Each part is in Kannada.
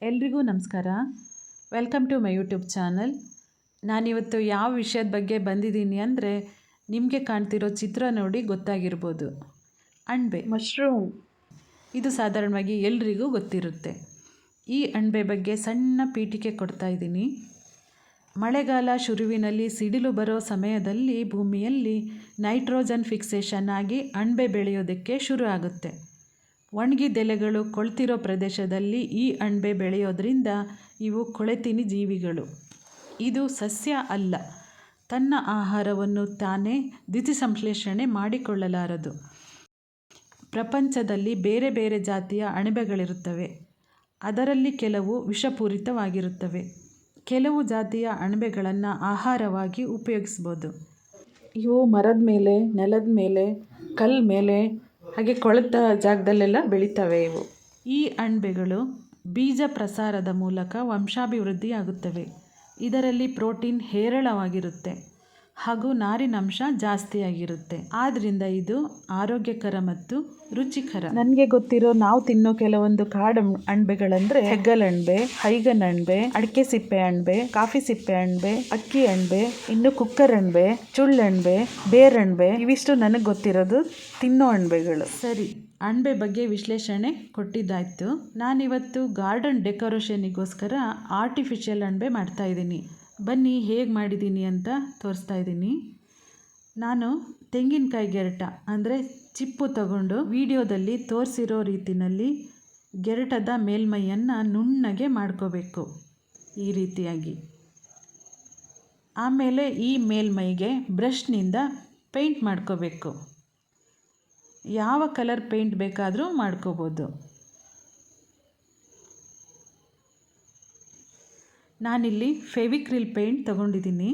ಎಲ್ರಿಗೂ ನಮಸ್ಕಾರ. Welcome to my YouTube channel. ನಾನಿವತ್ತು ಯಾವ ವಿಷಯದ ಬಗ್ಗೆ ಬಂದಿದ್ದೀನಿ ಅಂದರೆ, ನಿಮಗೆ ಕಾಣ್ತಿರೋ ಚಿತ್ರ ನೋಡಿ ಗೊತ್ತಾಗಿರ್ಬೋದು. ಅಣಬೆ, ಮಶ್ರೂಮ್. ಇದು ಸಾಧಾರಣವಾಗಿ ಎಲ್ರಿಗೂ ಗೊತ್ತಿರುತ್ತೆ. ಈ ಅಣಬೆ ಬಗ್ಗೆ ಸಣ್ಣ ಪೀಠಿಕೆ ಕೊಡ್ತಾ ಇದ್ದೀನಿ. ಮಳೆಗಾಲ ಶುರುವಿನಲ್ಲಿ ಸಿಡಿಲು ಬರೋ ಸಮಯದಲ್ಲಿ ಭೂಮಿಯಲ್ಲಿ ನೈಟ್ರೋಜನ್ ಫಿಕ್ಸೇಷನ್ ಆಗಿ ಅಣಬೆ ಬೆಳೆಯೋದಕ್ಕೆ ಶುರು ಆಗುತ್ತೆ. ಒಣಗಿದೆಲೆಗಳು ಕೊಳ್ತಿರೋ ಪ್ರದೇಶದಲ್ಲಿ ಈ ಅಣಬೆ ಬೆಳೆಯೋದ್ರಿಂದ ಇವು ಕೊಳೆತಿನಿ ಜೀವಿಗಳು. ಇದು ಸಸ್ಯ ಅಲ್ಲ. ತನ್ನ ಆಹಾರವನ್ನು ತಾನೇ ದ್ಯುತಿಸಂಶ್ಲೇಷಣೆ ಮಾಡಿಕೊಳ್ಳಲಾರದು. ಪ್ರಪಂಚದಲ್ಲಿ ಬೇರೆ ಬೇರೆ ಜಾತಿಯ ಅಣಬೆಗಳಿರುತ್ತವೆ. ಅದರಲ್ಲಿ ಕೆಲವು ವಿಷಪೂರಿತವಾಗಿರುತ್ತವೆ. ಕೆಲವು ಜಾತಿಯ ಅಣಬೆಗಳನ್ನು ಆಹಾರವಾಗಿ ಉಪಯೋಗಿಸ್ಬೋದು. ಇವು ಮರದ ಮೇಲೆ, ನೆಲದ ಮೇಲೆ, ಕಲ್ಲು ಮೇಲೆ, ಹಾಗೆ ಕೊಳೆತ ಜಾಗದಲ್ಲೆಲ್ಲ ಬೆಳೀತವೆ. ಈ ಅಣಬೆಗಳು ಬೀಜ ಪ್ರಸಾರದ ಮೂಲಕ ವಂಶಾಭಿವೃದ್ಧಿಯಾಗುತ್ತವೆ. ಇದರಲ್ಲಿ ಪ್ರೋಟೀನ್ ಹೇರಳವಾಗಿರುತ್ತೆ ಹಾಗೂ ನಾರಿನಂಶ ಜಾಸ್ತಿಯಾಗಿರುತ್ತೆ. ಆದ್ದರಿಂದ ಇದು ಆರೋಗ್ಯಕರ ಮತ್ತು ರುಚಿಕರ. ನನಗೆ ಗೊತ್ತಿರೋ ನಾವು ತಿನ್ನೋ ಕೆಲವೊಂದು ಕಾಡು ಅಣಬೆಗಳಂದರೆ ಹೆಗ್ಗಲಣಬೆ, ಹೈಗನಣಬೆ, ಅಡಿಕೆ ಸಿಪ್ಪೆ ಅಣಬೆ, ಕಾಫಿ ಸಿಪ್ಪೆ ಅಣಬೆ, ಅಕ್ಕಿ ಅಣಬೆ, ಇನ್ನು ಕುಕ್ಕರ್ ಅಣಬೆ, ಚುಳ್ಳಣಬೆ, ಬೇರಣ್ಬೆ. ಇವಿಷ್ಟು ನನಗೆ ಗೊತ್ತಿರೋದು ತಿನ್ನೋ ಅಣಬೆಗಳು. ಸರಿ, ಅಣಬೆ ಬಗ್ಗೆ ವಿಶ್ಲೇಷಣೆ ಕೊಟ್ಟಿದ್ದಾಯಿತು. ನಾನಿವತ್ತು ಗಾರ್ಡನ್ ಡೆಕೋರೇಷನಿಗೋಸ್ಕರ ಆರ್ಟಿಫಿಷಿಯಲ್ ಅಣಬೆ ಮಾಡ್ತಾಯಿದ್ದೀನಿ. ಬನ್ನಿ ಹೇಗೆ ಮಾಡಿದ್ದೀನಿ ಅಂತ ತೋರಿಸ್ತಾ ಇದ್ದೀನಿ. ನಾನು ತೆಂಗಿನಕಾಯಿ ಗೆರಟ ಅಂದರೆ ಚಿಪ್ಪು ತಗೊಂಡು ವಿಡಿಯೋದಲ್ಲಿ ತೋರಿಸಿರೋ ರೀತಿಯಲ್ಲಿ ಗೆರಟದ ಮೇಲ್ಮೈಯನ್ನು ನುಣ್ಣಗೆ ಮಾಡ್ಕೋಬೇಕು. ಈ ರೀತಿಯಾಗಿ. ಆಮೇಲೆ ಈ ಮೇಲ್ಮೈಗೆ ಬ್ರಷ್ನಿಂದ ಪೇಂಟ್ ಮಾಡ್ಕೋಬೇಕು. ಯಾವ ಕಲರ್ ಪೇಂಟ್ ಬೇಕಾದರೂ ಮಾಡ್ಕೋಬೋದು. ನಾನಿಲ್ಲಿ ಫೆವಿಕ್ರಿಲ್ ಪೇಂಟ್ ತಗೊಂಡಿದ್ದೀನಿ.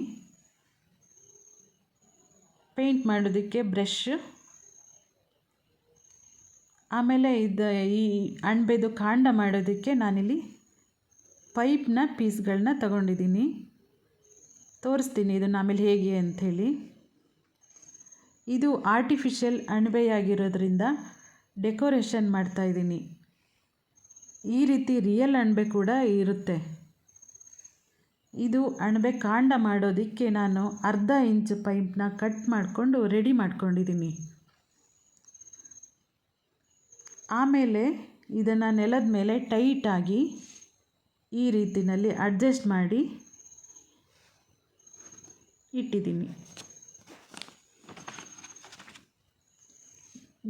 ಪೇಂಟ್ ಮಾಡೋದಕ್ಕೆ ಬ್ರಷ್, ಆಮೇಲೆ ಈ ಅಣಬೆದು ಕಾಂಡ ಮಾಡೋದಕ್ಕೆ ನಾನಿಲ್ಲಿ ಪೈಪ್ನ ಪೀಸ್ಗಳನ್ನ ತಗೊಂಡಿದ್ದೀನಿ. ತೋರಿಸ್ತೀನಿ ಇದನ್ನು ಆಮೇಲೆ ಹೇಗೆ ಅಂಥೇಳಿ. ಇದು ಆರ್ಟಿಫಿಷಿಯಲ್ ಅಣಬೆಯಾಗಿರೋದ್ರಿಂದ ಡೆಕೋರೇಷನ್ ಮಾಡ್ತಾಯಿದ್ದೀನಿ. ಈ ರೀತಿ ರಿಯಲ್ ಅಣಬೆ ಕೂಡ ಇರುತ್ತೆ. ಇದು ಅಣಬೆ ಕಾಂಡ ಮಾಡೋದಕ್ಕೆ ನಾನು ಅರ್ಧ ಇಂಚು ಪೈಪ್ನ ಕಟ್ ಮಾಡಿಕೊಂಡು ರೆಡಿ ಮಾಡ್ಕೊಂಡಿದ್ದೀನಿ. ಆಮೇಲೆ ಇದನ್ನು ನೆಲದ ಮೇಲೆ ಟೈಟಾಗಿ ಈ ರೀತಿಯಲ್ಲಿ ಅಡ್ಜಸ್ಟ್ ಮಾಡಿ ಇಟ್ಟಿದ್ದೀನಿ.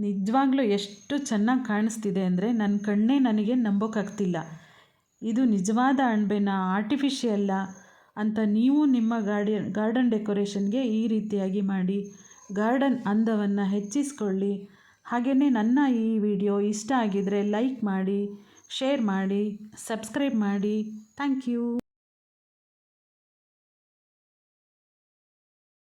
ನಿಜವಾಗ್ಲೂ ಎಷ್ಟು ಚೆನ್ನಾಗಿ ಕಾಣಿಸ್ತಿದೆ ಅಂದರೆ ನನ್ನ ಕಣ್ಣೇ ನನಗೆ ನಂಬೋಕ್ಕಾಗ್ತಿಲ್ಲ. ಇದು ನಿಜವಾದ ಅಣಬೆನ, ಆರ್ಟಿಫಿಷಿಯಲ್ಲ ಅಂತ ನೀವು ನಿಮ್ಮ ಗಾರ್ಡನ್ ಡೆಕೋರೇಷನ್ಗೆ ಈ ರೀತಿಯಾಗಿ ಮಾಡಿ ಗಾರ್ಡನ್ ಅಂದವನ್ನು ಹೆಚ್ಚಿಸ್ಕೊಳ್ಳಿ. ಹಾಗೆಯೇ ನನ್ನ ಈ ವಿಡಿಯೋ ಇಷ್ಟ ಆಗಿದರೆ ಲೈಕ್ ಮಾಡಿ, ಶೇರ್ ಮಾಡಿ, ಸಬ್ಸ್ಕ್ರೈಬ್ ಮಾಡಿ. Thank you.